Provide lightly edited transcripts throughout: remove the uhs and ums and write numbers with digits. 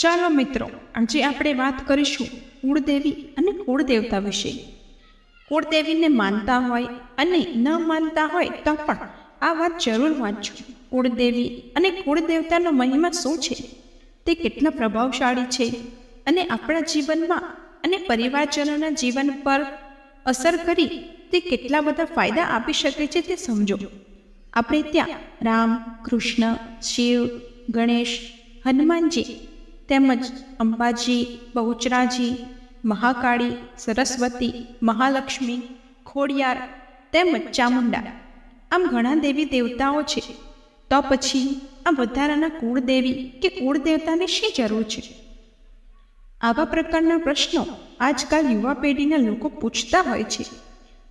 ચાલો મિત્રો, આજે આપણે વાત કરીશું કુળદેવી અને કુળદેવતા વિશે. કુળદેવીને માનતા હોય અને ન માનતા હોય તો પણ આ વાત જરૂર વાંચજો. કુળદેવી અને કુળદેવતાનો મહિમા શું છે, તે કેટલા પ્રભાવશાળી છે અને આપણા જીવનમાં અને પરિવારજનોના જીવન પર અસર કરી તે કેટલા બધા ફાયદા આપી શકે છે તે સમજો. આપણે ત્યાં રામ, કૃષ્ણ, શિવ, ગણેશ, હનુમાનજી તેમજ અંબાજી, બહુચરાજી, મહાકાળી, સરસ્વતી, મહાલક્ષ્મી, ખોડિયાર તેમજ ચામુંડા આમ ઘણા દેવી દેવતાઓ છે. તો પછી આ વધારાના કુળદેવી કે કુળદેવતાની શી જરૂર છે? આવા પ્રકારના પ્રશ્નો આજકાલ યુવા પેઢીના લોકો પૂછતા હોય છે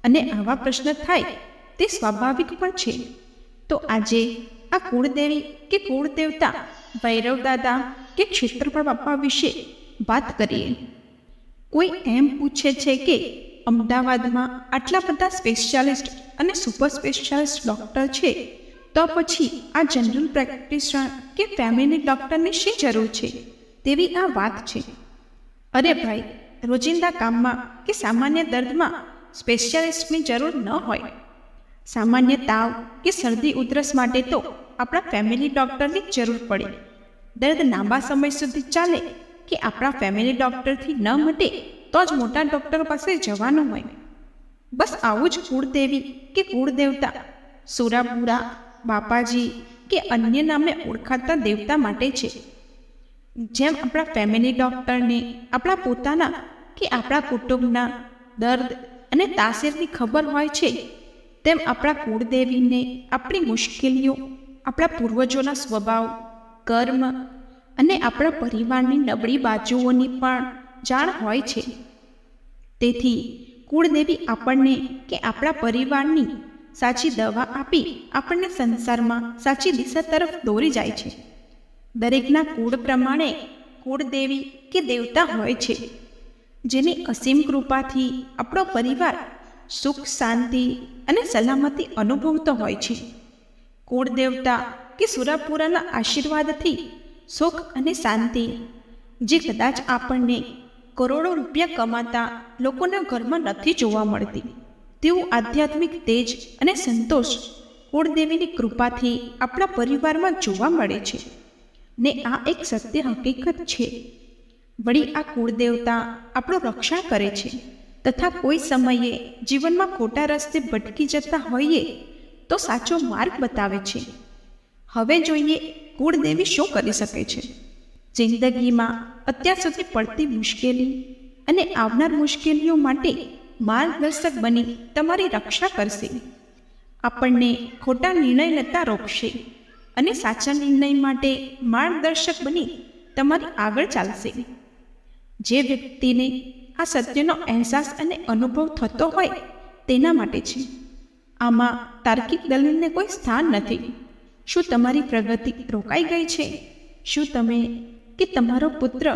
અને આવા પ્રશ્ન થાય તે સ્વાભાવિક પણ છે. તો આજે આ કુળદેવી કે કુળદેવતા ભૈરવ દાદા કે ક્ષેત્રપાળ બાપા વિશે વાત કરીએ. કોઈ એમ પૂછે છે કે અમદાવાદમાં આટલા બધા સ્પેશિયાલિસ્ટ અને સુપર સ્પેશિયાલિસ્ટ ડૉક્ટર છે, તો પછી આ જનરલ પ્રેક્ટિશનર કે ફેમિલી ડૉક્ટરની શી જરૂર છે તેવી આ વાત છે. અરે ભાઈ, રોજિંદા કામમાં કે સામાન્ય દર્દમાં સ્પેશિયાલિસ્ટની જરૂર ન હોય. સામાન્ય તાવ કે શરદી ઉધરસ માટે તો આપણા ફેમિલી ડૉક્ટરની જ જરૂર પડે. દર્દ લાંબા સમય સુધી ચાલે કે આપણા ફેમિલી ડૉક્ટરથી ન મટે તો જ મોટા ડૉક્ટર પાસે જવાનું હોય. બસ આવું જ કુળદેવી કે કુળદેવતા સુરાપુરા, બાપાજી કે અન્ય નામે ઓળખાતા દેવતા માટે છે. જેમ આપણા ફેમિલી ડૉક્ટરને આપણા પોતાના કે આપણા કુટુંબના દર્દ અને તાસીરની ખબર હોય છે, તેમ આપણા કુળદેવીને આપણી મુશ્કેલીઓ, આપણા પૂર્વજોના સ્વભાવ, કર્મ અને આપણા પરિવારની નબળી બાજુઓની પણ જાણ હોય છે. તેથી કુળદેવી આપણને કે આપણા પરિવારની સાચી દવા આપી આપણને સંસારમાં સાચી દિશા તરફ દોરી જાય છે. દરેકના કુળ પ્રમાણે કુળદેવી કે દેવતા હોય છે, જેની અસીમ કૃપાથી આપણો પરિવાર સુખ, શાંતિ અને સલામતી અનુભવતો હોય છે. કુળદેવતા કે સુરાપુરાના આશીર્વાદથી સુખ અને શાંતિ, જે કદાચ આપણને કરોડો રૂપિયા કમાતા લોકોના ઘરમાં નથી જોવા મળતી, તેવું આધ્યાત્મિક તેજ અને સંતોષ કુળદેવીની કૃપાથી આપણા પરિવારમાં જોવા મળે છે. ને આ એક સત્ય હકીકત છે. વળી આ કુળદેવતા આપણું રક્ષણ કરે છે તથા કોઈ સમયે જીવનમાં ખોટા રસ્તે ભટકી જતા હોઈએ તો સાચો માર્ગ બતાવે છે. હવે જોઈએ કુળદેવી શું કરી શકે છે. જિંદગીમાં અત્યાર સુધી પડતી મુશ્કેલી અને આવનાર મુશ્કેલીઓ માટે માર્ગદર્શક બની તમારી રક્ષા કરશે. આપણને ખોટા નિર્ણય લેતા રોકશે અને સાચા નિર્ણય માટે માર્ગદર્શક બની તમારી આગળ ચાલશે. જે વ્યક્તિને આ સત્યનો અહેસાસ અને અનુભવ થતો હોય તેના માટે છે. આમાં તાર્કિક દલીલને કોઈ સ્થાન નથી. શું તમારી પ્રગતિ રોકાઈ ગઈ છે? શું તમે કે તમારો પુત્ર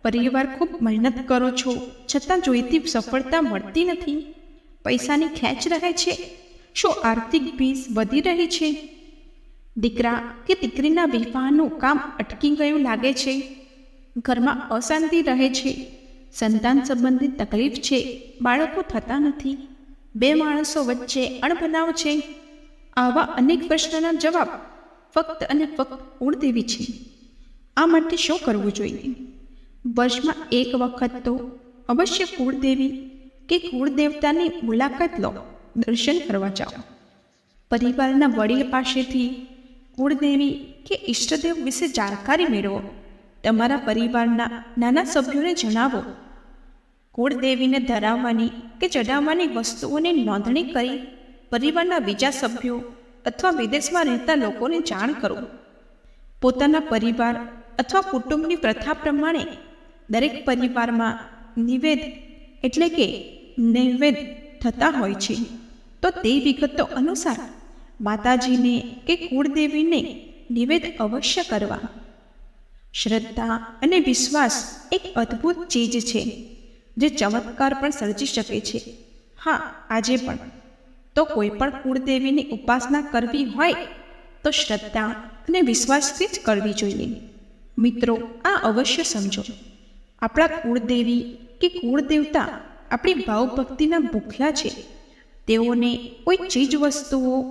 પરિવાર ખૂબ મહેનત કરો છો છતાં જોઈતી સફળતા મળતી નથી? પૈસાની ખેંચ રહે છે? શું આર્થિક ભીસ વધી રહી છે? દીકરા કે દીકરીના વિવાહનું કામ અટકી ગયું લાગે છે? ઘરમાં અશાંતિ રહે છે? સંતાન સંબંધિત તકલીફ છે? બાળકો થતા નથી? બે માણસો વચ્ચે અણબનાવ છે? આવા અનેક પ્રશ્નોના જવાબ ફક્ત અને ફક્ત કુળદેવી છે. આ માટે શું કરવું જોઈએ? વર્ષમાં એક વખત તો અવશ્ય કુળદેવી કે કુળદેવતાની મુલાકાત લો, દર્શન કરવા જાઓ. પરિવારના વડીલ પાસેથી કુળદેવી કે ઈષ્ટદેવ વિશે જાણકારી મેળવો. તમારા પરિવારના નાના સભ્યોને જણાવો. કુળદેવીને ધરાવવાની કે ચઢાવવાની વસ્તુઓની નોંધણી કરી પરિવારના બીજા સભ્યો અથવા વિદેશમાં રહેતા લોકોને જાણ કરો. પોતાના પરિવાર અથવા કુટુંબની પ્રથા પ્રમાણે દરેક પરિવારમાં નિવેદ એટલે કે નૈવેદ્ય થતા હોય છે, તો તે વિગતો અનુસાર માતાજીને કે કુળદેવીને નિવેદ અવશ્ય કરવા. શ્રદ્ધા અને વિશ્વાસ એક અદ્ભુત ચીજ છે, જે ચમત્કાર પણ સર્જી શકે છે. હા, આજે પણ તો કોઈ પણ કુળદેવીની ઉપાસના કરવી હોય તો શ્રદ્ધા અને વિશ્વાસથી જ કરવી જોઈએ. મિત્રો, આ અવશ્ય સમજો. આપણા કુળદેવી કે કુળદેવતા આપણી ભાવભક્તિના ભૂખ્યા છે. તેઓને કોઈ ચીજ વસ્તુઓ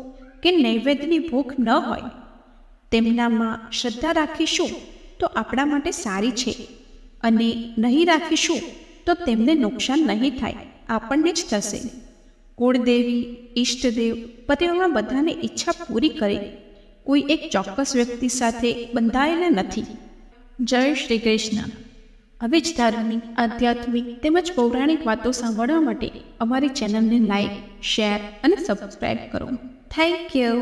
કે નૈવેદ્યની ભૂખ ન હોય. તેમનામાં શ્રદ્ધા રાખીશું તો આપણા માટે સારી છે, અને નહીં રાખીશું તો તેમને નુકસાન નહીં થાય, આપણને જ થશે. કુળદેવી, ઈષ્ટદેવ પરિવારમાં બધાને ઈચ્છા પૂરી કરે, કોઈ એક ચોક્કસ વ્યક્તિ સાથે બંધાયેલા નથી. જય શ્રી કૃષ્ણ. આવી જ ધાર્મિક, આધ્યાત્મિક તેમજ પૌરાણિક વાતો સાંભળવા માટે અમારી ચેનલને લાઈક, શેર અને સબસ્ક્રાઈબ કરો. Thank you.